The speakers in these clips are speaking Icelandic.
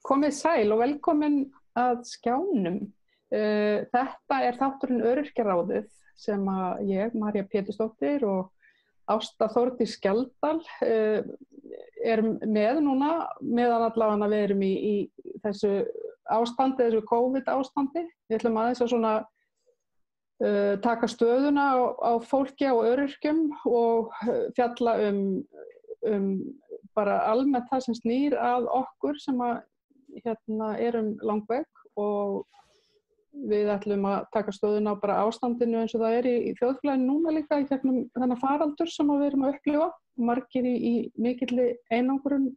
Komið sæl og velkomin að Skjánum. Þetta þátturinn Öryrkjaráðið sem að ég, María Pétursdóttir og Ásta Þórdís Skjaldal erum með núna, meðan allavega við erum í þessu ástandi, þessu COVID-ástandi. Við ætlum aðeins að svona taka stöðuna á fólki, á öryrkjum og fjalla bara almennt það sem snýr að okkur sem að erum langvegg, og við ætlum að taka stöðuna á bara ástandinu eins og það í þjóðfélaginu núna líka í gegnum þennan faraldur sem við erum að upplifa. Margir í mikilli einangrun,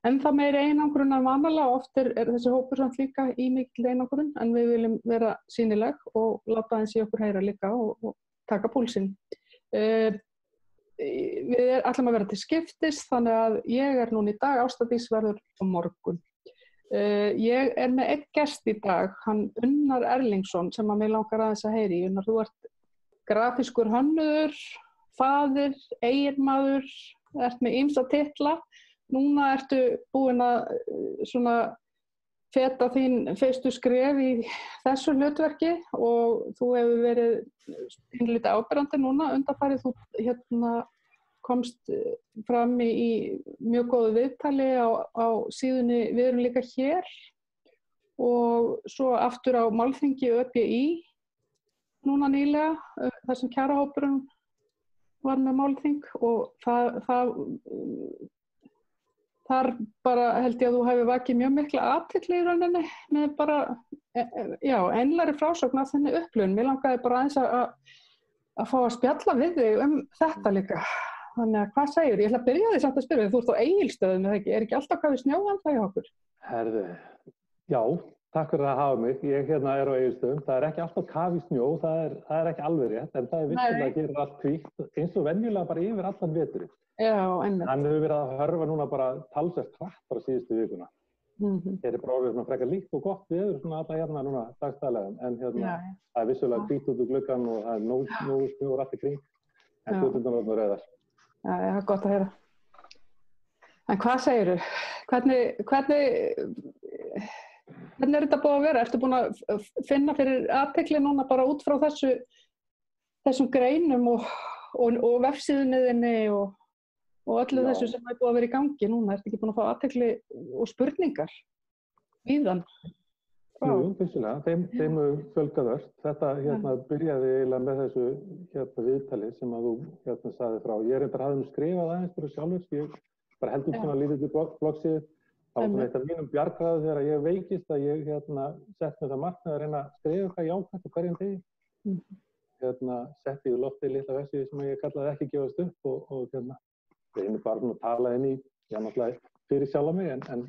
ennþá meiri einangrun en vanalega. Oft þessi hópur samt líka í mikilli einangrun, en við viljum vera sýnileg og láta aðeins í okkur heyra líka og taka púlsinn. Við ætlum að vera til skiptis, þannig að ég núna í dag, Ásta Dís verður á morgun. Ég með einn gest í dag, hann Unnar Erlingsson, sem að mig langar aðeins að heyri. Unnar, þú ert grafískur hönnuður, faðir, eiginmaður, ert með ýmsa titla. Núna ertu búin að svona feta þín fyrstu skref í þessu hlutverki og þú hefur verið pínlítið áberandi núna undanfarið. Þú komst fram í mjög góðu viðtali á síðunni Við erum líka hér, og svo aftur á málþingi ÖBÍ núna nýlega, þar sem kjarahópurinn var með málþing, og þar bara held ég að þú hefur vakið mjög mikla athygli í rauninni með bara, einlægri frásögn af þinni upplifun. Mér langaði bara aðeins að fá að spjalla við þig þetta líka. Þannig að hvað segir? Ég ætla að byrja því samt að spyrja. Þú ert á Egilsstöðum, ekki alltaf hvað við snjóan það hjá okkur? Herðu, já, takk fyrir að hafa mig. Ég á Egilsstöðum. Það ekki alltaf kaf í snjó, það ekki alveg rétt, en það vissulega að gera allt hvítt, eins og venjulega bara yfir allan veturinn. Já, einmitt. Hann hefur verið að hörfa núna bara talsvert hratt bara síðustu vikuna. Hér bara orðið svona frekar líkt og gott veður svona alla núna dagstæðlega, en það vissulega hvítt út úr gluggann og það nógu snjór allt í kring, en göturnar orðnar rauðar. Já, það gott að heyra. En hvað segirðu? Hvernig þetta búið að vera? Ertu búin að finna fyrir athygli núna bara út frá þessum greinum og vefsíðunniðinni og öllu þessu sem búið að vera í gangi núna? Ertu ekki búin að fá athygli og spurningar víðan? Jú, vissulega. Þeim fjölgað ört. Þetta byrjaði eiginlega með þessu viðtali sem að þú sagði frá. Ég hafði skrifað aðeins fyrir sjálfur. Ég bara held upp svona lítið bloggsíðu. Það var svona eitt af mínum bjargræðu þegar ég veikist að ég sett með það markmið að reyna að skrifa eitthvað jákvætt á hverjum degi. Setti í loftið litla vefsíðu sem ég kallaði ekki gefast upp og reyni bara svona að tala inn í, náttúrulega fyrir sjálfa mig, en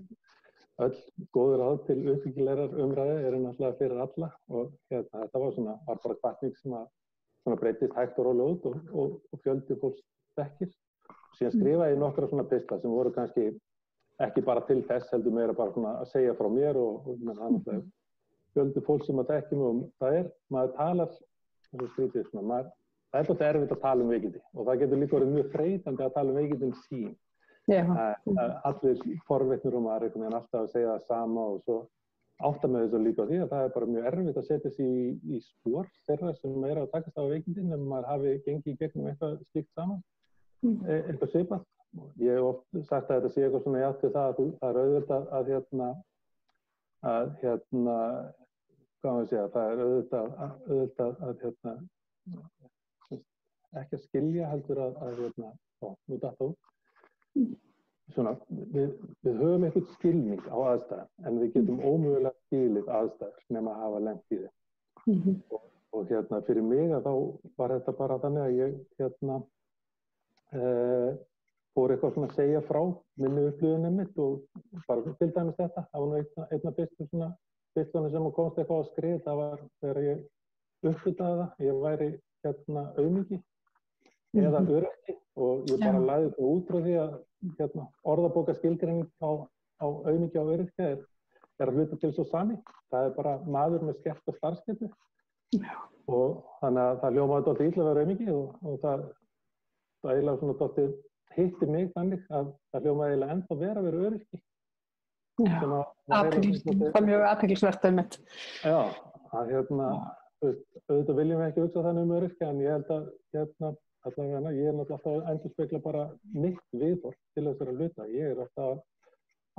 öll góð ráð til uppbyggilegrar umræðu náttúrulega fyrir alla, og þetta var bara hvatning sem að breytist hægt og rólega út og fjöldi fólks þekkir. Síðan skrifaði ég nokkra svona pistla sem voru kannski ekki bara til þess, heldur meira bara svona að segja frá mér og náttúrulega fjöldi fólks sem að þekkja mig, og maður talar, það skrítið svona, það alltaf erfitt að tala veikindi, og það getur líka verið mjög þreytandi að tala veikindin sín. Allir forvitnir maður en alltaf að segja það sama, og svo átta með þessu líka á því að það bara mjög erfitt að setja sig í spor þeirra sem að takast á veikindin ef maður hafi gengið í gegnum eitthvað slíkt saman, eitthvað svipað. Ég hef oft sagt að þetta sé eitthvað svona játt til það að það auðvitað ekki að skilja heldur nú datt út. Svona, við höfum eitthvað skilning á aðstæðum, en við getum ómögulega skilið aðstæður nema að hafa lent í þeim. Og fyrir mig þá var þetta bara þannig að ég fór eitthvað svona að segja frá minni upplifun mitt, og bara til dæmis þetta. Það var nú einn af pistlunum sem komst eitthvað á skrið, það var þegar ég uppgötvaði það, ég væri aumingi eða öryrki, og ég bara lagði það út frá því að orðabókarskilgreining á aumingi á öryrkja að hluta til svo sami. Það bara maður með skerta starfsgetu, og þannig að það hljómaði dálítið illa að vera aumingi, og það eiginlega svona dálítið hitti mig þannig að það hljómaði eiginlega ennþá vera að vera öryrki. Já, það er mjög athyglisvert einmitt. Já, að auðvitað viljum við ekki hugsa þannig öryrkja, en ég held að allavega, ég er náttúrulega alltaf að endurspegla bara mitt viðhorf til þessara hluta. Ég er alltaf að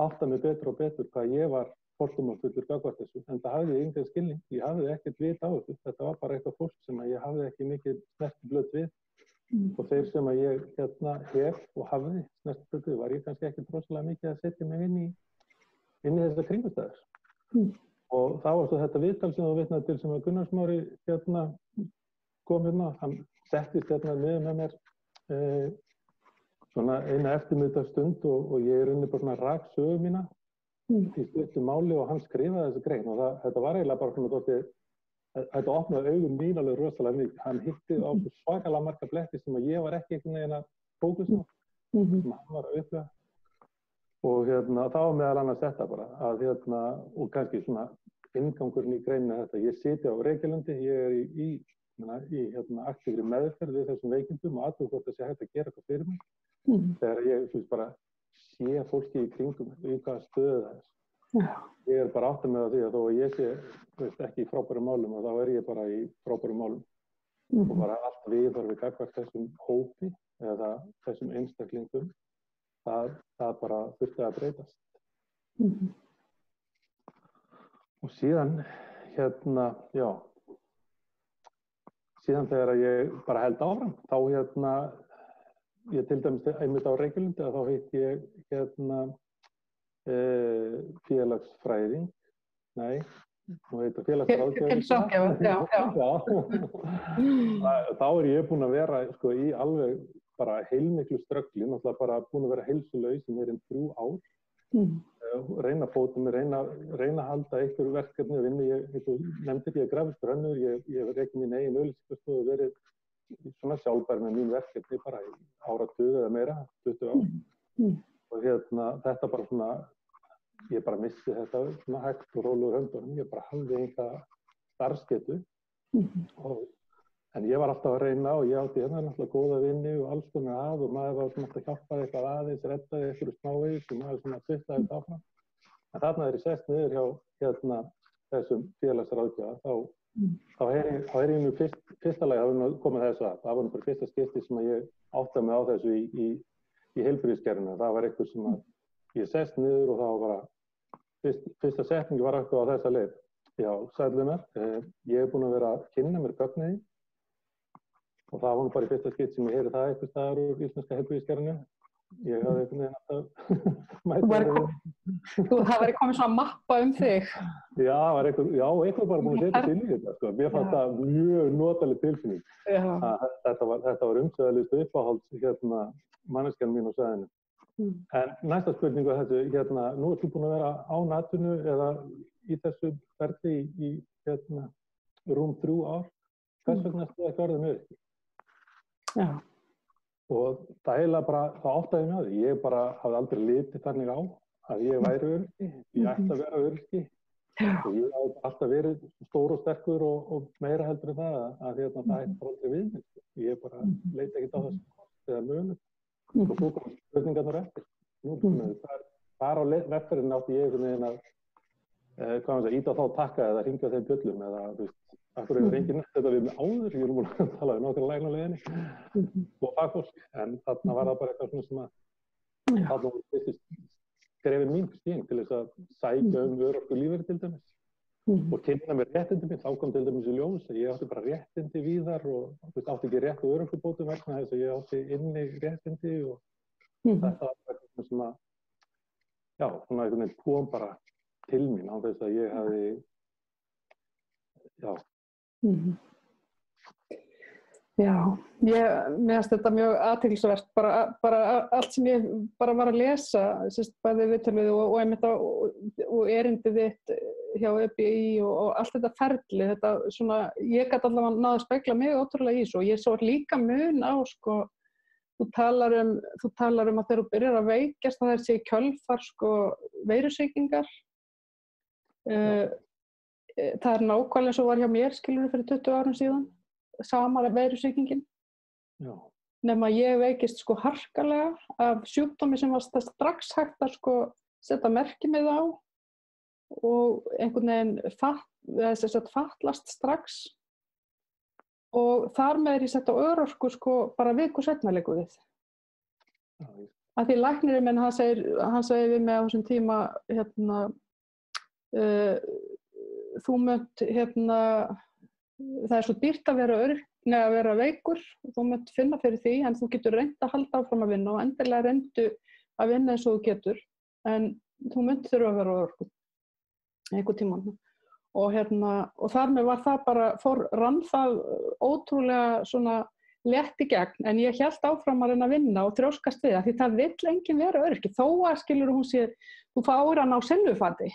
átta mig betur og betur hvað ég var fordómafullur gagnvart þessu, en það hafði ég engan skilning, ég hafði ekkert vit á þessu, þetta var bara eitthvað fólk sem ég hafði ekki mikið snertiblöð við. Og þeir sem að ég hef og hafði snertiblöð við, var ég kannski ekki rosalega mikið að setja mig inn í þessar kringumstæður. Og þá var svo þetta viðtal sem þú vitnaði til sem að Gunnar Smári kom hann settist niður með mér svona eina eftirmiðdagsstund og ég unni bara svona rak sögu mína í stuttu máli og hann skrifaði þessi grein og þetta var eiginlega bara svona þetta opnaði augum mín alveg rosalega mikið. Hann hitti á svakalega marga bletti sem að ég var ekki einhvern veginn að fókusa á, sem hann var að upplega. Og það var meðal annars þetta bara, og kannski svona inngangurinn í greinina þetta. Ég siti á Reykjalundi, ég er í aktífri meðferð við þessum veikindum og athuga hvort það sé hægt að gera eitthvað fyrir mig. Þegar ég bara sé fólki í kringum í hvaða stöðu það er. Ég er bara áttað með því að þó að ég sé ekki í frábærum málum og þá er ég bara í frábærum málum. Og bara allt viðhorf gagnvart þessum hópi eða þessum einstaklingum, það bara þurfti að breytast. Og síðan, síðan þegar ég bara held áfram, þá ég til dæmis einmitt á Reykjalundi að þá hitti ég félagsfræðing, nú heitir félagsráðgjafi. Þá er ég búinn að vera í alveg bara heilmiklu ströggli, náttúrulega bara búinn að vera heilsulaus í meira en 3 ár. Reyna að fóta mig, reyna að halda einhverju verkefni og vinna. Ég nefndir ég grafiskur önnur, ég reki mín eigin auglýsingastofu og verið svona sjálfbær með mín verkefni bara í áratug eða meira, 20 ár. Og þetta bara svona, ég bara missti þetta svona hægt og rólegur höndunum, ég bara hafði enga starfsgetu. En ég var alltaf að reyna og ég átti náttúrulega góða vinni og alls konar og maður var svona að hjálpa eitthvað aðeins, rettaði einhverju smávegis og maður svona tvittaði þetta áfram. En þarna þegar ég sest niður hjá þessum félagsráðgjafa, þá er ég nú fyrsta lagi að koma þessu að. Það var nú bara fyrsta skipti sem að ég áttaði mig á þessu í heilbrigðiskerfinu. Það var eitthvað sem að ég sest niður og það var bara fyrsta setningi var eitthvað á þessa leið. Já, sælunar, ég er búinn að vera að kynna mér gögnin og það var nú bara í fyrsta skipti sem ég heyri það eitthvað staðar úr íslenska heilbrigðiskerfinu. Ég hafði einhvern veginn alltaf mæta það væri komið svona mappa þig. Já, eitthvað bara búinn að setja sig inn í þetta. Mér fannst það mjög notaleg tilfinning. Þetta var umsöðalist uppáhalds manneskjan mín á svæðinu. En næsta spurningu er þessu, nú ert þú búinn að vera án atvinnu eða í þessu ferli í rúm 3 ár. Hvers vegna ertu ekki orðin öryrki? Já. Og það eiginlega bara, það áttaði mig á því. Ég bara hafði aldrei litið þannig á að ég væri öryrki. Ég ætti að vera öryrki. Og ég hafði alltaf verið stór og sterkur og meira heldur en það að það ætti bara aldrei við mig. Ég bara leiti ekkert á þessu kost eða mögulegt. Og svo kom spurningarnar eftir. Þar á vegferðinni átti ég einhvern veginn að íta þá takka eða hringja þeim bjöllum eða akkur hefur enginn nefnt þetta við mig áður, ég er búin að tala um nákvæmlega lægna leiðinni og fagfólk, en þarna var það bara eitthvað svona sem að þarna voru fyrstu skrefin mín stíðing til þess að sækja örorkulífeyri til dæmis og kynna mér réttindi mín, þá kom til dæmis í ljós að ég átti bara réttindi víðar og átti ekki rétt á örorkubótum vegna þess að ég átti inni réttindi og þetta var eitthvað sem að svona einhvern veginn kom bara til mín á þess að ég hafi Já, mér finnst þetta mjög athyglisvert, bara allt sem ég bara var að lesa, bæði viðtölið og einmitt og erindið þitt hjá ÖBÍ og allt þetta ferli, þetta svona, ég gat allavega náð að spegla mig ótrúlega í þessu og ég svo líka mun á, þú talar um að þegar þú byrjar að veikjast að það sé í kjölfar, veirusýkingar. Það er nákvæmlega eins og var hjá mér, skilurðu, fyrir 20 árum síðan, sama veirusýkingin. Já. Nema ég veikist harkalega af sjúkdómi sem var strax hægt að setja merkimið á og einhvern veginn fatlast strax og þar með ég sett á örorku sko bara viku seinna liggur við. Að því læknirinn minn, hann segir við mig á þessum tíma, þú munt, það er svo dýrt að vera veikur, þú munt finna fyrir því, en þú getur reynt að halda áfram að vinna og endilega reyndu að vinna eins og þú getur, en þú munt þurfa að vera á örorku, einhver tímann. Og þar með var það bara, rann það ótrúlega svona létt í gegn, en ég hélt áfram að reyna að vinna og þrjóskast við það, því það vill enginn vera öryrki, þó að skilur hún sé, þú fáir hann á sinnufati,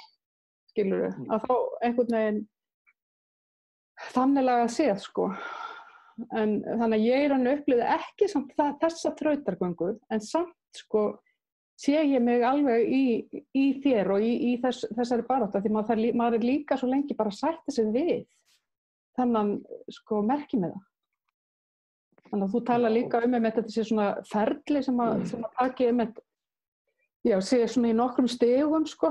skilur að þá einhvern veginn þanniglega séð, sko. En þannig að ég upplifði ekki samt þessa þrautargöngu, en samt, sko, sé ég mig alveg í þér og í þessari baráttu, því maður er líka svo lengi bara að sætta sig við þennan, sko, merkimiða. Þannig að þú tala líka þetta sé svona ferli sem að taki sé svona í nokkrum stigum, sko.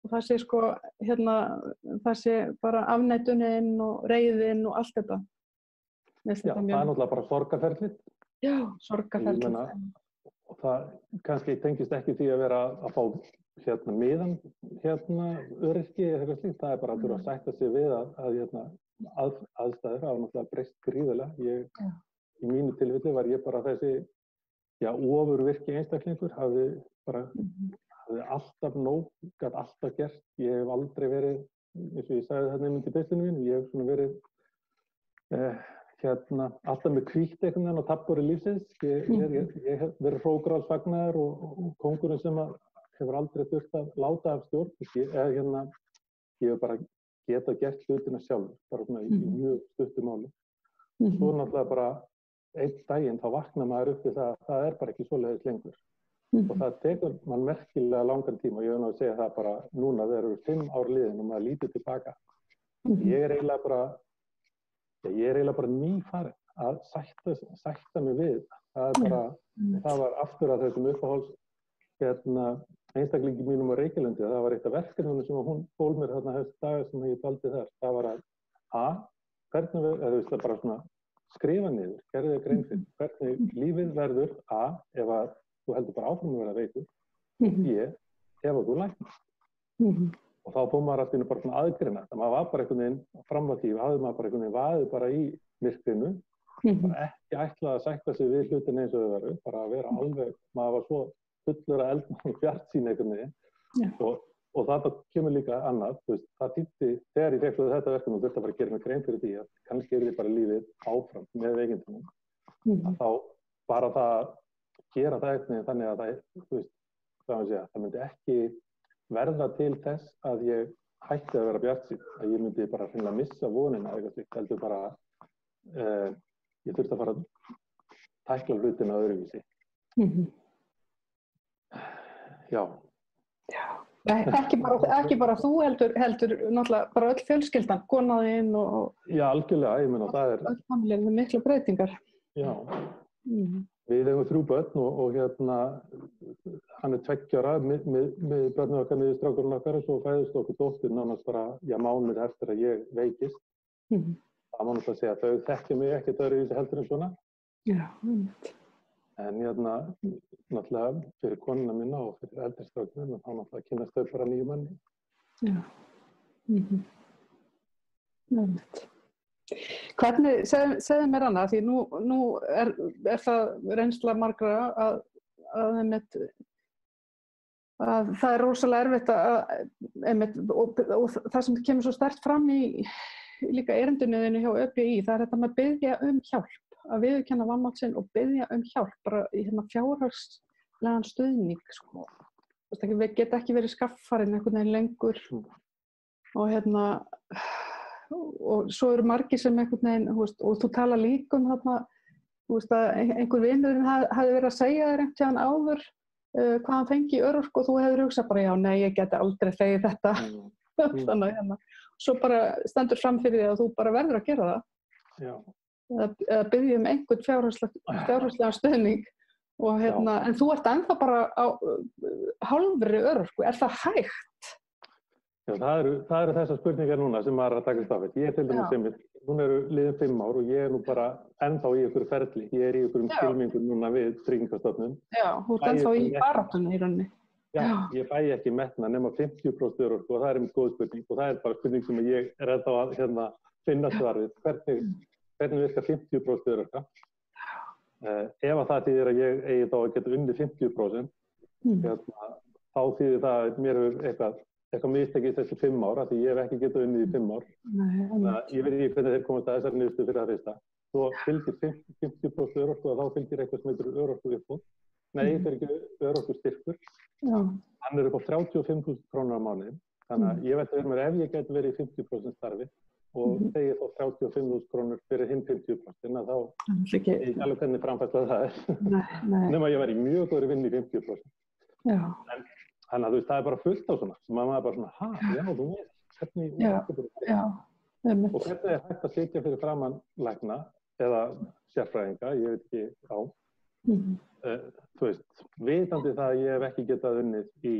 Og það sé, sko, það sé bara afneitunin og reiðin og allt þetta. Já, það er náttúrulega bara sorgarferlið. Já, sorgarferlið. Og það kannski tengist ekki því að vera að fá miðan öryrki eða eitthvað slíkt. Það er bara að þurfa að sætta sig við að aðstæður hafa náttúrulega breyst gríðarlega. Í mínu tilfelli var ég bara þessi, ofurvirki einstaklingur, hafði alltaf nóg, gat alltaf gert. Ég hef aldrei verið, eins og ég sagði þarna einmitt í beislinu mínu, ég hef svona verið alltaf með hvítt einhvern veginn á tappori lífsins. Ég hef verið hrókralsfagnaður og kóngurinn sem hefur aldrei þurft að láta af stjórn. Ég hef bara getað gert hlutina sjálfur, bara svona í mjög stuttu máli. Svo náttúrulega bara einn daginn þá vaknar maður upp við það er bara ekki svoleiðis lengur. Og það tekur mann merkilega langan tíma og ég vil að segja það bara núna þegar eru 5 ár liðin og maður lítur tilbaka. Ég er eiginlega bara nýfarinn að sætta mig við. Það var aftur að þessum uppáhalds einstaklingi mínum á Reykjalundi. Það var eitt af verkefnunum sem hún fól mér þarna þessu daga sem ég dvaldi þar. Það var hvernig bara svona skrifa niður, gerðu þig grein fyrir hvernig lífið verður ef að þú heldur bara áfram að vera veikur, ef að þú læknast. Og þá fór maður alltaf bara svona aðgreina. Það maður var bara einhvern veginn fram að því, hafði maður bara einhvern veginn vaðið bara í myrkrinu, bara ekki ætlað að sætta sig við hlutin eins og þau veru, bara að vera alveg, maður var svo fullur að eldna og bjartsýn einhvern veginn. Og það kemur líka annað, það þýddi, þegar ég fekk þetta verkefni og þurfti að bara gera mig grein fyrir því að kannski er bara lífið áfram með veikindunum. Þá bara það að gera það eitthvað þannig að það myndi ekki verða til þess að ég hætti að vera bjartsýn, að ég myndi bara hreinlega missa vonina eða eitthvað slíkt, heldur bara ég þurfti að fara að tækla hlutina öðruvísi. Já. Ekki bara þú heldur náttúrulega bara öll fjölskyldan, konaðinn og... Já, algjörlega, ég meina það er... Öll familjan með mikla breytingar. Já, við eigum 3 börn og hann er 2 ára með börnum okkar, með strákurinn okkar og svo fæðist okkur dóttir nánast bara, mánuð eftir að ég veikist. Það má náttúrulega segja að þau þekkja mig ekkert öðruvísi heldur en svona. Já, En náttúrulega fyrir konuna minna og fyrir eldri strákuna, þá náttúrulega kynnast þau bara nýju manni. Já. Hvernig, segðu mér annað, því nú er það reynsla margra að það er rosalega erfitt og það sem kemur svo sterkt fram í líka erindinu hjá ÖBÍ, það er þetta með að biðja hjálp. Að viðurkenna vanmátt sinn og biðja hjálp, bara í fjárhagslegan stuðning, sko. Við geta ekki verið skaffarinn einhvern veginn lengur og og svo eru margir sem einhvern veginn, og þú tala líka þarna, að einhver vinurinn hafi verið að segja þér einhvern tíðan áður hvað hann fengi í örorku og þú hefur hugsað bara, já, nei, ég geti aldrei þegið þetta. Þannig svo bara stendur fram fyrir því að þú bara verður að gera það. Já. Eða biðja einhvern fjárhagslegan stuðning Og en þú ert ennþá bara á hálfri örorku. Er það hægt? Já, það eru þessar spurningar núna sem maður er að takast á við. Ég til dæmis sem núna eru liðin 5 ár og ég er nú bara ennþá í ykkur ferli. Ég er í ykkur skylmingum núna við Tryggingastofnun. Já, þú ert ennþá í baráttunni í rauninni. Já, ég fæ ekki metna nema 50% örorku og það er einmitt góð spurning og það er bara spurning sem ég er ennþá að finna svarið. Hvernig virkar 50% örorka? Ef að það þýðir að ég eigi þá að geta unnið 50%, þá þýðir það að mér hefur eitthvað mistekist þessi 5 ár, því ég hef ekki getað unnið í 5 ár. Þannig að ég veit ekki hvernig þeir komast að þessari niðurstöðu fyrir það fyrsta. Svo fylgir 50% örorku og þá fylgir eitthvað sem heitir örorkuuppbót. Nei, það er ekki örorkustyrkur. Hann er upp á 35.000 krónur á mánuði. Þannig að ég veit að mér ef ég geti verið í 50% starfi og þegi þá 35.000 krónur fyrir hinn 50%, þá ég ekki alveg hvernig framfærsla það er. Nema ég væri í mjög góðri vinnu í 50%. Þannig að það er bara fullt á svona, sem maður er bara svona, já, þú veist, hvernig og hvernig er hægt að sitja fyrir framan lækna eða sérfræðinga, ég veit ekki á, þú veist, vitandi það að ég hef ekki getað unnið í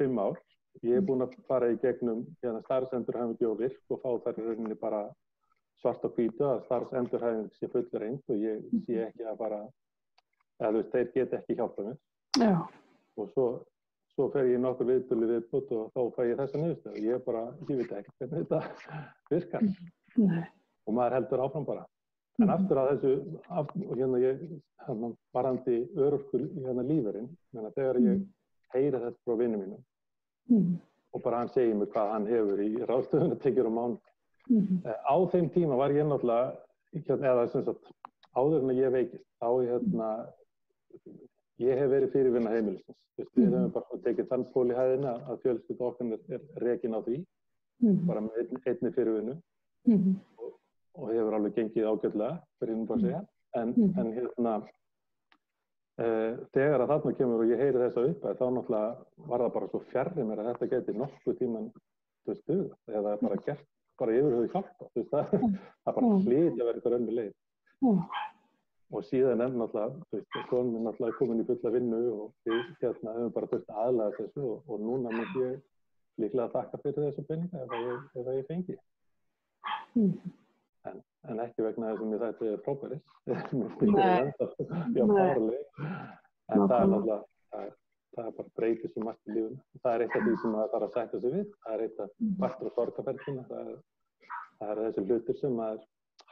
5 ár, ég er búinn að fara í gegnum starfsendurhæfingu og virk og fá þar í rauninni bara svart á hvítu að starfsendurhæfing sé fullreynd og ég sé ekki að bara, eða þú veist, þeir geta ekki hjálpað mér. Já. Og svo fer ég nokkur viðtölu viðbútt og þá fæ ég þessa niðurstöðu. Ég veit ekki hvernig þetta virkar. Og maður heldur áfram bara. En aftur að þessu, og varðandi örorku lífeyrin, þegar ég heyri þetta frá vinum mínum og bara hann segir mér hvað hann hefur í ráðstöfunartekjur á mánuði. Á þeim tíma var ég náttúrulega, eða sem sagt, áður en ég veikist, þá ég hef verið fyrirvinna heimilisins. Við höfum bara tekið þann pól í hæðina að fjölskylda okkar er rekin á því, bara með einni fyrirvinnu og hefur alveg gengið ágætlega, fyrir hinn bara að segja. En þegar að þarna kemur og ég heyri þessa upphæð, þá náttúrulega var það bara svo fjarri mér að þetta geti nokkuð tíman dugað, eða bara gert, bara yfir höfuð hjálpa. Það bara hlyti að vera eitthvað önnur leið. Og síðan náttúrulega, komin minn náttúrulega komin í fulla vinnu og við höfum bara þurft að aðlaga þessu og núna myndi ég líklega að þakka fyrir þessu peninga ef ég fengi. En ekki vegna þess að mér þetta er frábæris. En það er náttúrulega, það er bara breytið svo margt í lífinu. Það er eitt af því sem maður þarf að sætta sig við. Það er eitt af partur af sorgarferlinu. Það er þessi hlutir sem maður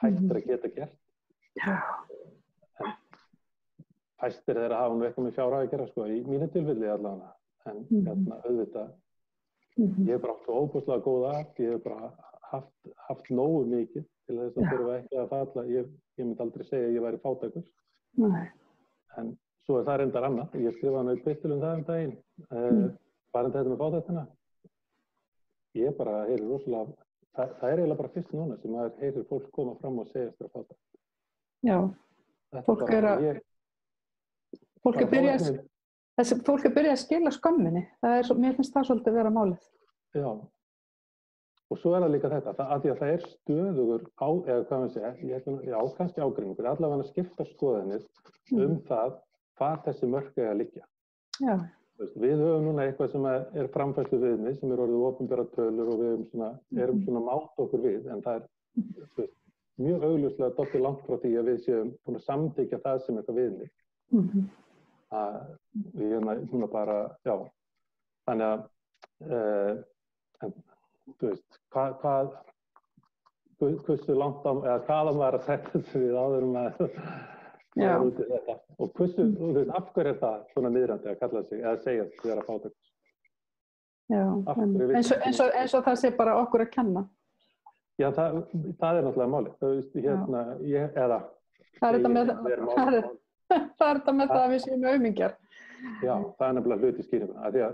hættir að geta gert. En fæstir þeirra hafa nú eitthvað með fjárhag að gera, í mínu tilfelli allavega. En auðvitað, ég hef bara átt svo óbúslega góða allt, ég hef bara haft nógu mikið til þess að þurfa ekki að falla. Ég myndi aldrei segja að ég væri fátækur. En svo er það reyndar annað. Ég skrifaði nú í pistil það daginn. Varðandi þetta með fátæktina. Ég bara heyri rosalega, það er eiginlega bara fyrst núna sem maður heyrir fólk koma fram og segja þér fátækt. Já, fólk er byrjað að skila skömminni. Mér finnst það svolítið vera málið. Já, og svo er það líka þetta, að því að það er stöðugur eða hvað maður segja, kannski ágreiningur, allavega að skipta skoðanir það hvað þessi mörk eiga að liggja. Já. Við höfum núna eitthvað sem er framfærslu viðmið, sem er orðið opinbera tölur og við erum svona mátt okkur við, en það er mjög augljóslega dottið langt frá því að við séum búin að samþykkja það sem eitthvað viðmið. Við núna bara, já, þannig að, þú veist, hversu langt eða hvaða maður að setja sig við áður maður út í þetta. Og hversu, þú veist, af hverju er það svona niðrandi að kalla sig, eða segja að vera fátækur? Já, eins og það sé bara okkur að kenna. Já, það er náttúrulega málið. Þú veist, það er þetta með það að við séum aumingjar. Já, það er nefnilega hluti skýringuna. Því að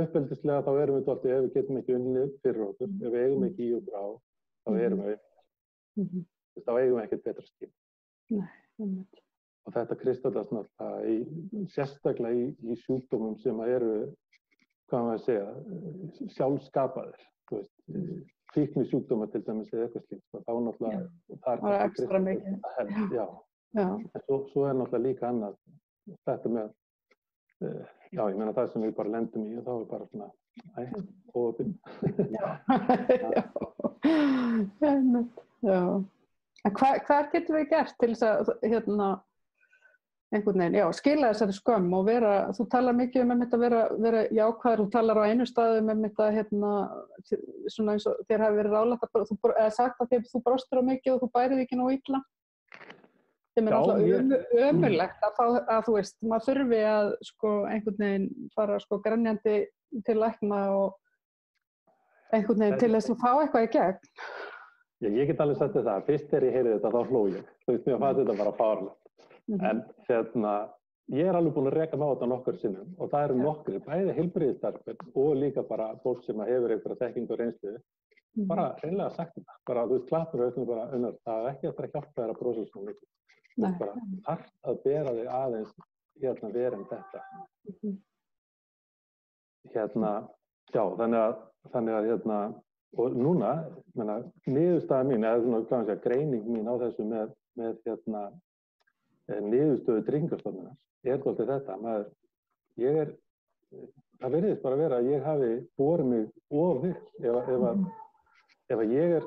uppeldislega þá erum við dálítið, ef við getum ekki unnið fyrir okkur, ef við eigum ekki í okkur á, þá erum við aumingjar. Þá eigum við ekkert betra skýring. Og þetta kristallast náttúrulega sérstaklega í sjúkdómum sem eru, hvað maður segja, sjálfskapaðir. Þú veist, fíknisjúkdómar til dæmis eða eitthvað slíkt. Þá náttúrulega, það er ekstra mikið. Já. En svo er náttúrulega líka annað. þetta með, já, ég meina það sem við bara lendum í og þá bara svona, óöpinn. Já. En hvað getum við gert til þess að, einhvern veginn, já, skila þessari skömm og þú talar mikið þetta vera jákvæður, þú talar á einu staðu þetta, svona eins og þér hafi verið ráðlagt eða sagt að þú brostir á mikið og þú bærið ekki nógu illa. Sem náttúrulega ömurlegt að þú veist, maður þurfi að einhvern veginn fara grenjandi til lækna og einhvern veginn til þess að fá eitthvað í gegn. Já, ég get alveg sagt það, fyrst þegar ég heyrði þetta þá hló ég. Þú veist, mér fannst þetta bara fáránlegt. En ég alveg búin að reka með þetta nokkur sinnum og það eru nokkrir, bæði heilbrigðisstarfsmenn og líka bara fólk sem hefur einhverja þekkingu og reynslu, bara hreinlega sagt þetta. Bara, þú veist, klappur auðvitað bara Unnar, það er ekki eftir að hjálpa þér að brosa svona mikið. Þú veist, bara þarft að bera þig aðeins verið þetta. Já, þannig að og núna, niðurstaða mín, eða svona greining mín á þessu með niðurstöðu Tryggingastofnunar svolítið þetta, það virðist bara vera að ég hafi borið mig of vel ef ég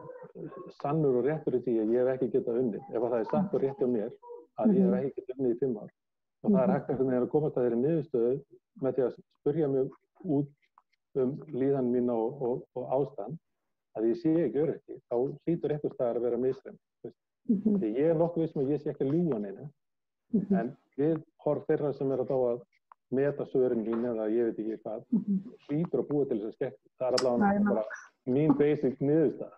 sannur og réttur í því að ég hef ekki getað unnið, ef það satt og rétt á mér að ég hef ekki getað unnið í 5 ár og það hægt einhvern veginn að komast að þeirri niðurstöðu með því að spyrja mig út líðan mín og ástand að ég sé ekki öryrki, þá hlýtur einhvers staðar að vera misræmi. Því ég nokkuð viss að ég sé ekki að ljúga neinu, en við horf þeirra sem að þá að meta svörin mín eða ég veit ekki hvað, hlýtur að búa til þess að skekk. Það allavega bara mín basic niðurstaða.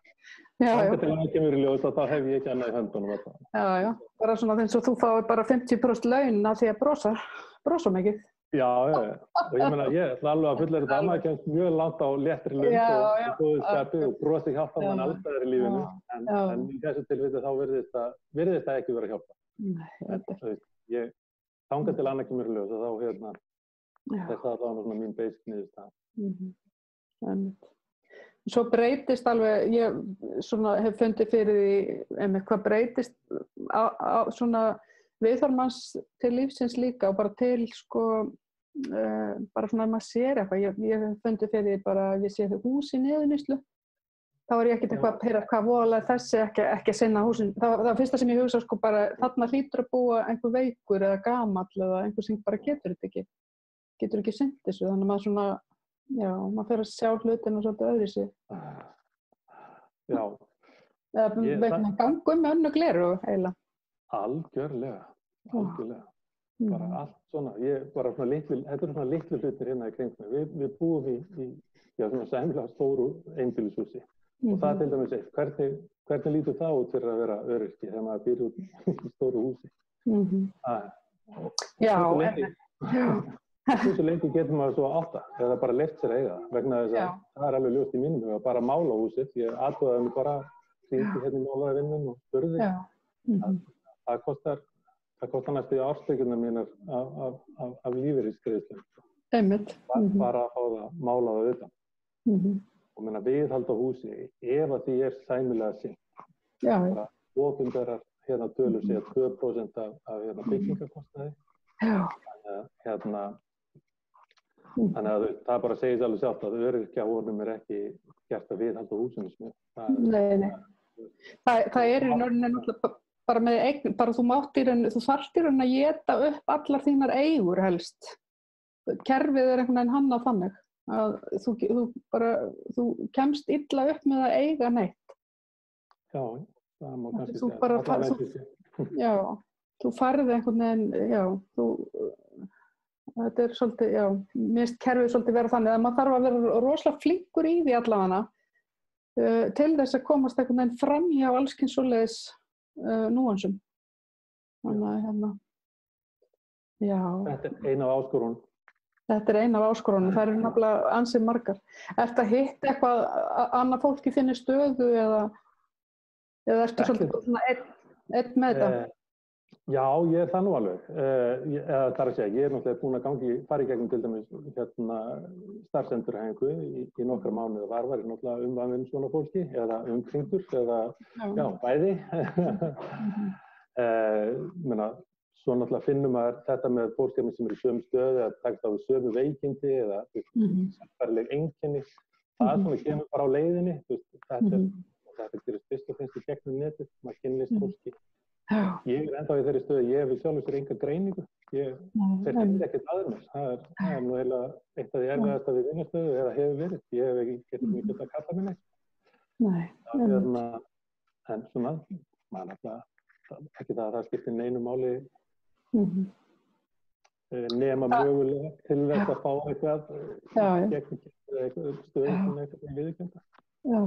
Þannig til að það kemur í ljós að þá hef ég ekki annað í höndunum. Já, bara svona eins og þú fáir bara 50% laun af því að brosa mikið. Já, og ég meina, ég ætla alveg að fullera þetta að maður kemst mjög langt á léttri lund og góðu skapi og brosi hjálpa mann allstaðar í lífinu, en í þessu tilfelli þá virðist það ekki vera að hjálpa. Ég þangað til annað kemur í ljós og þá þetta var svona mín basic niðurstaða. Svo breytist alveg, ég svona hef fundið fyrir því hvað breytist á svona viðhorfs til lífsins líka og bara til bara svona að maður sér eitthvað. Ég hef fundið fyrir því bara að ég sé hús í niðurníðslu. Þá ég ekkert eitthvað að heyra hvað voðalega þessi ekki að sinna húsin. Það fyrsta sem ég hugsa bara þarna hlýtur að búa einhver veikur eða gamall eða einhver sem bara getur ekki sinnt þessu. Þannig að maður svona, já, maður fer að sjá hlutina svolítið öðruvísi. Já. Eða veit maður ganga með önnu gleru eiginlega. Algjörlega. Bara allt svona, þetta eru svona litlu hlutir hérna í kringum. Við búum í svona sæmilega stóru einbýlishúsi og það til dæmis hvernig lítur það út fyrir að vera öryrki þegar maður býr út í stóru húsi? Hversu lengi getur maður svo átta eða bara leyft sér að eiga það vegna þess að það er alveg ljóst í mínum huga bara að mála húsið, ég athugaði mig bara hringdi hérna í málaðarvinnum og spurði. Það kostar næstu í árstekjurnar mínar af lífeyrisgreiðslum. Bara að fá það málaða utan. Og viðhald á húsi, ef að því sæmilega sinnt. Bara opinberar tölur segja 2% af byggingarkostnaði. Þannig að það bara segir alveg sjálft að öryrkja honum ekki gert að viðhald á húsinu. Nei. Það í rauninni náttúrulega bara með eign, bara þú þarft í rauninni að éta upp allar þínar eigur helst. Kerfið einhvern veginn hannað þannig að þú kemst illa upp með að eiga neitt. Já, það má kannski segja. Þú færði einhvern veginn, þetta er svolítið, mér finnst kerfið svolítið vera þannig að maður þarf að vera rosalega flinkur í því allavega til þess að komast einhvern veginn fram hjá alls kyns svoleiðis núansum. Þannig að Þetta er ein af áskorunum. Það eru nefnilega ansið margar. Ertu að hitta eitthvað annað fólk í þinni stöðu eða ertu svolítið svona einn með þetta? Já, ég er það nú alveg. Það er að segja, ég er náttúrulega búin að fara í gegnum til dæmis starfsendurhæfingu í nokkra mánuði og var ég náttúrulega umvafinn svona fólki eða umkringdur eða bæði. svo náttúrulega finnum maður þetta með fólkið sem í sömu stöðu eða takst á við sömu veikindi eða sambærileg einkenni. Það svona kemur bara á leiðinni. Þetta gerist fyrst og fremst í gegnum netið, maður kynnist fólki. Ég ennþá í þeirri stöðu, ég hef sjálfur sér enga greiningu. Þeir finnir ekkert aður mér. Það nú eiginlega eitt af því erfiðasta við vinnustöðu eða hefur verið. Ég hef ekki getið mikið að kalla mér neitt. En svona, maður náttúrulega ekki það skiptir neinu máli nema mögulega til þess að fá eitthvað gegn stöðu sem eitthvað viðurkennda. Já.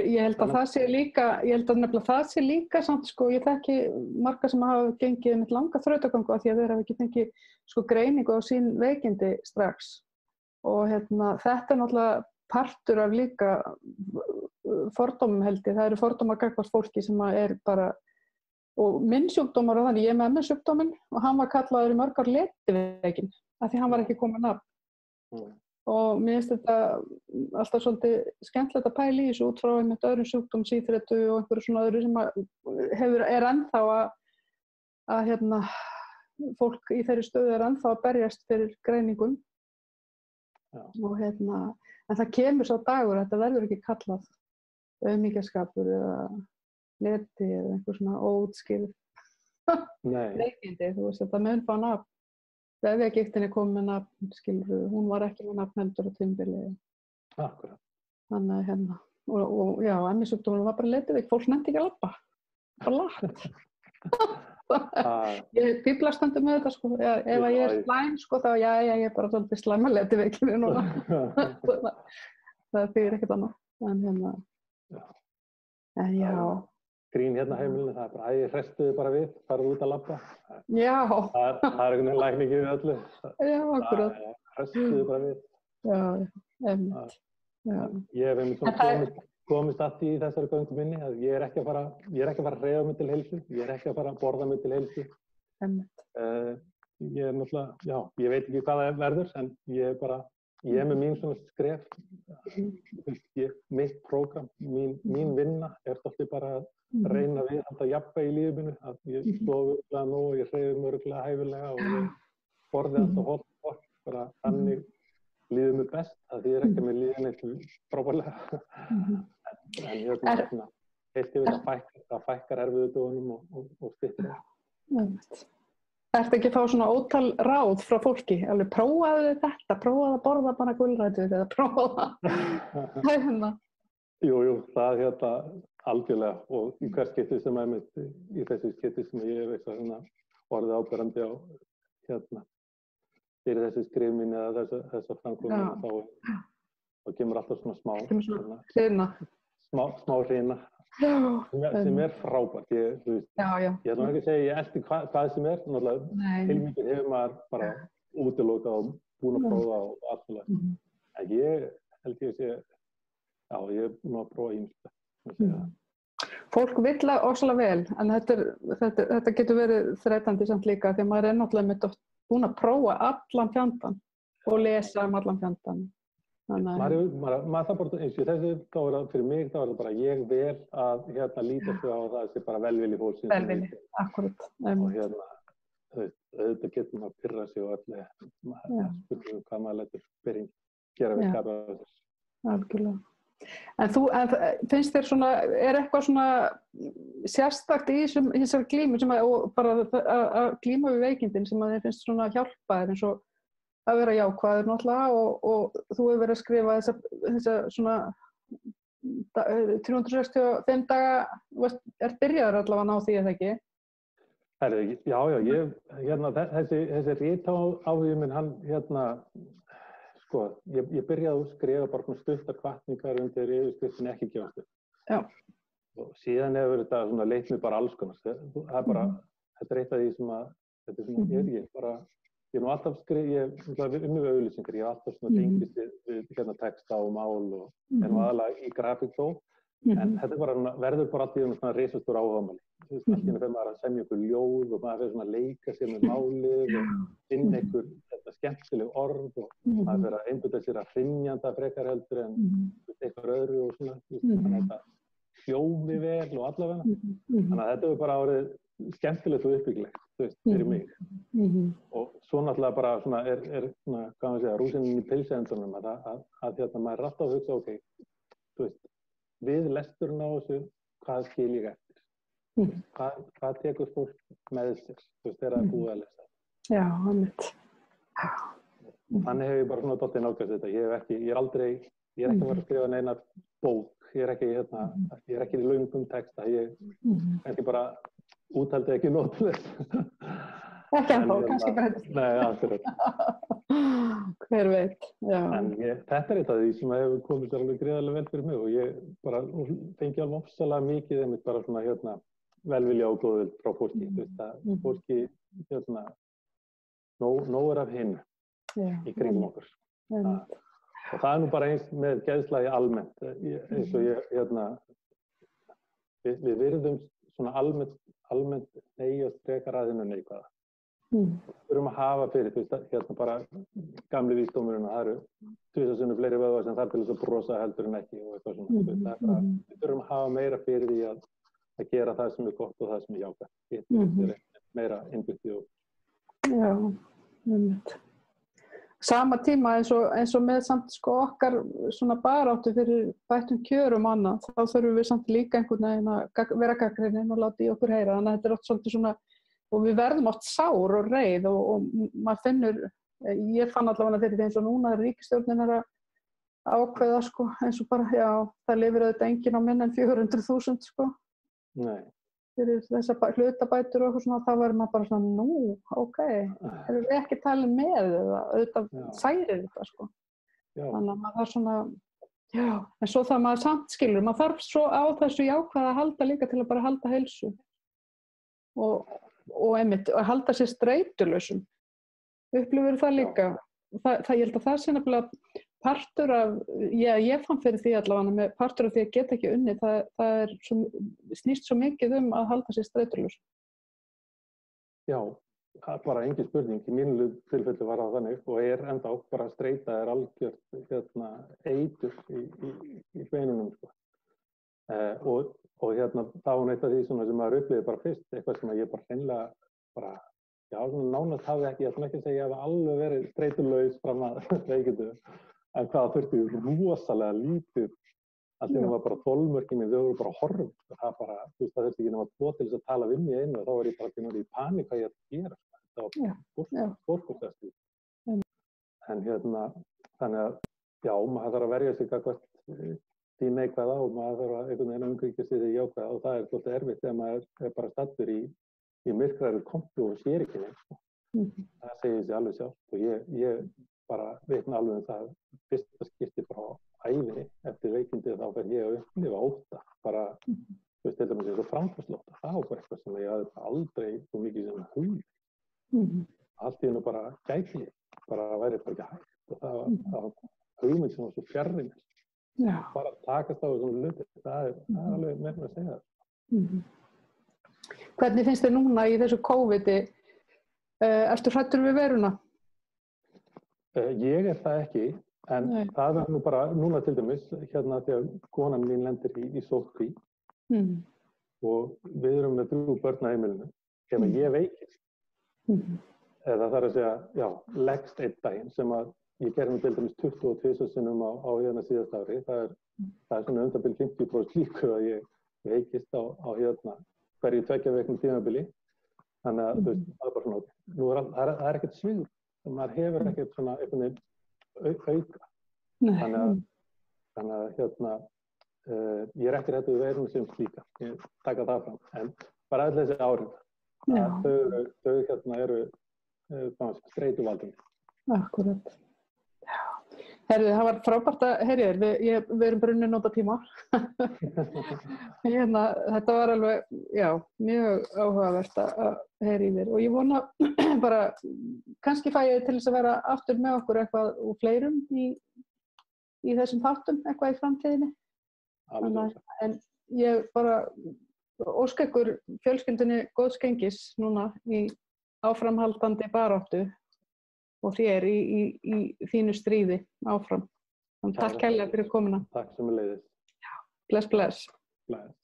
Ég held að það sé líka samt sko, ég þekki marga sem hafa gengið með langa þrautagangu af því að þeir hafa ekki fengið sko greiningu á sín veikindi strax og þetta náttúrulega partur af líka fordómum held ég, það eru fordómar gagnvart fólki sem bara og minn sjúkdómar og þannig, ég með MS-sjúkdóminn og hann var kallaður í mörg ár letiveikinn af því hann var ekki kominn af og mér finnst þetta alltaf svolítið skemmtilegt að pæla í þessu út frá einmitt öðrum sjúkdóm, síþretu og einhverju svona öðru sem er ennþá að fólk í þeirri stöðu er ennþá að berjast fyrir greiningum og en það kemur svo dagur að þetta verður ekki kallað auðmýkjaskapur eða leti eða einhver svona óútskilið veikindi, þú veist þetta mun fá nafn. Vefjagigtin komið með nafn, skilur, hún var ekki með nafn heldur á tímabili. Akkurat. Þannig og já, MS-sjúkdómurinn var bara letiveik, fólk nennti ekki að labba. Bara latt. Ég fíblast stundum með þetta, sko. Ef ég er slæm, sko, þá ég er bara svolítið slæm að letiveikinu núna. Það þýðir ekkert annað. En já. Grín heimilinu, það bara, hrestuðu bara við, farðu út að labba. Já. Það er einhvern veginn lækningi við öllu. Já, akkurat. Hrestuðu bara við. Já, einmitt. Ég hef einmitt komist að því í þessari göngu minni, að ég er ekki að fara að hreyfa mig til heilsu, ég er ekki að fara að borða mig til heilsu. Einmitt. Ég er náttúrulega, ég veit ekki hvað það verður, en ég er með mín svona skref, mitt prógram, mín vinna er svolítið bara að reyna við þetta jafnvægi í lífinu mínu, að ég sofi örugglega nóg, ég hreyfi mig örugglega hæfilega og ég borði alltaf hollt, bara þannig líður mér best, það þýðir ekki að mér líður neitt frábærlega. En heilt yfir það fækkar erfiðu dögunum og styttir. Ertu ekki að fá svona ótal ráð frá fólki? Alveg prófaðu þetta, prófaðu að borða bara gulrætur eða prófaðu það. Jú, það algjörlega og í hver skipti sem í þessu skipti sem ég er eitthvað svona orðið áberandi á fyrir þessu skrif mín eða þessa framkomu þá kemur alltaf svona smá hrina sem er frábært. Ég ætlum ekki að segja ég elti hvað sem er, náttúrulega heilmikið hefur maður bara útilokað og búin að prófa og allt svona. En ég held ég að segja ég er nú að prófa ýmislegt. Fólk vill ofsalega vel, en þetta getur verið þreytandi samt líka því maður er náttúrulega búin að prófa allan fjandann og lesa allan fjandann. Maður það bara eins og þessi, fyrir mig þá er það bara ég vel að líta svo á það sé bara velvilji fólksins. Velvilji, akkurat. Og auðvitað getur maður að pirra sig og allir spurning hvað maður lætur gera við skapa þess. Algjörlega. En finnst þér svona, er eitthvað svona sérstakt í þessari glímu og bara að glíma við veikindin sem að þér finnst svona hjálpa þér eins og að vera jákvæður náttúrulega og þú hefur verið að skrifa þessa svona 365 daga, byrjaður allavega að ná því eða ekki? Já, þessi ritaáhugi minn, hann ég byrjaði að skrifa bara svona stuttar hvatningar undir yfirskriftinni ekki gefast upp. Já. Og síðan hefur þetta svona leitt mig bara alls konar. Það er bara, þetta er eitt af því sem ég er nú alltaf ég unnið við auglýsingar, ég hef alltaf svona tengist við texta og mál og en aðalega í grafík þó. En þetta verður bara alltaf svona risastór áhugamáli. Allt í einu fer maður að semja einhver ljóð og maður fer svona að leika sér með málið og finna einhver skemmtileg orð og maður fer að einbeita sér að hrynjanda frekar heldur en einhver öðru og svona. Þannig að hljómi vel og allavega. Þannig að þetta er bara árið skemmtilegt og uppbyggilegt, þú veist, fyrir mig. Og svo náttúrulega bara svona svona, hvað maður segja, rúsinin í pilsendunum að hérna maður er alltaf að hugsa, ok, þú veist, við lesturinn á þessu, hvað skil ég eftir? Hvað tekur fólk með sér, þú veist, þegar það er búið að lesa? Já, einmitt. Þannig hef ég bara svona dottið nálgast þetta. Ég er ekki að vera að skrifa neina bók. Ég er ekki í löngum texta. Ég ekki bara úthaldi ekki nótulegt. Ekki ennþá, kannski breytist. Nei, akkurat. Hver veit, já. En þetta er eitt af því sem hefur komið sér alveg gríðarlega vel fyrir mig og ég bara fengi alveg ofsalega mikið einmitt bara svona velvilja og góðvild frá fólki. Þú veist að fólki nóg er af hinn í kringum okkur. Og það er nú bara eins með geðslagi almennt. Eins og við virðum svona almennt neyjast frekar aðeins neikvæða. Við þurfum að hafa fyrir, þú veist, bara gamli vísdómurinn að það eru 2000 sinnum fleiri vöðvar sem þarf til þess að brosa heldur en ekki og eitthvað svona. Við þurfum að hafa meira fyrir því að gera það sem er gott og það sem er jákvætt. Þetta er meira innbyggt í okkur. Já, einmitt. Sama tíma eins og með samt okkar svona baráttu fyrir bættum kjörum annað, þá þurfum við samt líka einhvern veginn að vera gagnrýnin og láta í okkur heyra. Þannig að þetta er oft svolítið svona, og við verðum oft sár og reið og maður finnur, ég fann allavega fyrir því eins og núna ríkisstjórnin er að ákveða eins og bara, já, það lifir auðvitað enginn á minna en 400.000 Nei. Fyrir þessar hlutabætur og eitthvað svona, þá verður maður bara svona, nú, ok, erum við ekki talið með eða auðvitað særir þetta, Þannig að maður þarf svona, já, en svo það maður samt skilur, maður þarf svo á þessu jákvæða að halda líka til að bara halda heilsu og einmitt, að halda sér streitulausum. Upplifir það líka? Ég held að það sé nefnilega partur af, ég fann fyrir því allavega með partur af því að geta ekki unnið, það snýst svo mikið að halda sér streitulausum. Já, það er bara engin spurning. Í mínu tilfelli var það þannig og er enda bara streita er algjört eitur í beinunum. Og það var eitt af því sem maður upplifði bara fyrst, eitthvað sem ég bara hreinlega bara, já, nánast hafði ekki, ég ætlum ekki að segja að ég hafi alveg verið streitulaus fram að veikindi. En hvað þurfti rosalega lítið að því var bara þolmörkin minn, þau voru bara horfð. Það bara, þú veist, það þurfti ekki nema 2 til þess að tala við mig einu og þá var ég bara í paník hvað ég ætti að gera. Það var stórkostlega. En þannig að, já, maður þarf að verja sig gagnvart því neikvæða og maður þarf að einhvern veginn umkringja sig því jákvæða og það er svolítið erfitt þegar maður er bara staddur í myrkraðri kompu og sér ekki neitt. Það segir sig alveg sjálft og ég bara veitna alveg það fyrsta skipti frá ævinni eftir veikindi þá fer ég að upplifa ótta bara, þú veist, til dæmis eins og framfærslótta, það var bara eitthvað sem ég hafði aldrei svo mikið sem hugmynd. Allt í hennu bara gæti bara væri bara ekki hægt og það var hugmynd sem var svo fjarri mér. Bara að takast á þessum hluti, það er alveg meira að segja það. Hvernig finnst þér núna í þessu COVID-i? Ertu hræddur við veruna? Ég er það ekki, en það er nú bara, núna til dæmis, þegar konan mín lendir í sóttkví og við erum með 3 börn á heimilinu. Ef ég veikist, eða það er að segja, já, leggst einn daginn sem að ég gerði til dæmis 22 sinnum á síðasta ári. Það er svona undanbil 50% líkur að ég veikist á hverju 2 viknum tímabili. Þannig að það er bara svona, það er ekkert svigur. Maður hefur ekkert svona einhvern veginn auka. Þannig að ég er ekki hræddur við veiruna sem slíka. Ég taka það fram. En bara öll þessi áhrif. Þau eru streituvaldandi. Akkúrat. Herðu, það var frábært að heyra þér. Við erum bara unnið nota tíma. Þetta var alveg, já, mjög áhugavert að heyra í þér. Og ég vona bara, kannski fæ ég til þess að vera aftur með okkur eitthvað og fleirum í þessum þáttum, eitthvað í framtíðinni. En ég bara óska ykkur fjölskyldunni góðs gengis núna í áframhaldandi baráttu. Og þér í þínu stríði áfram. Takk kærlega fyrir komuna. Takk sömuleiðis. Bless, bless. Bless.